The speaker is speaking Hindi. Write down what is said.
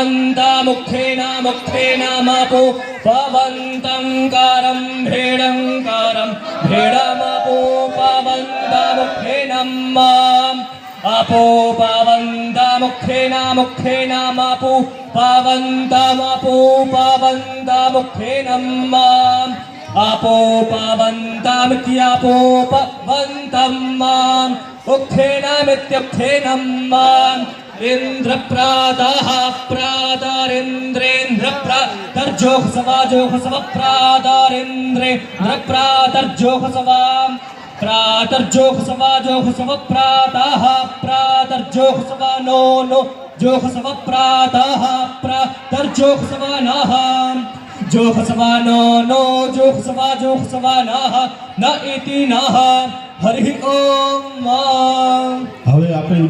मुखेन मुखेनामपो पवन्तङ्कारं भेडङ्कारं भेडमपो पवन्त मुखेन माम् अपो पवन्त मुखेनामपो पवन्तमपो पवन्त मुखेन माम् अपो पवन्तमित्यपो पवन्तं माम् मुखेनमित्युखेन माम् इंद्रप्रातः प्रातरिन्द्रेन्द्र प्रातर्जोहसवा प्रातरिन्द्रेन्द्र प्रातर्जोहसवा जोहसव प्रातः प्रातर्जोहसवा नो जोहसव प्रातः प्रातर्जोहसवा नः जोहसवा नो जोहसवा नः न इति नः हरि ओम। હવે આપણે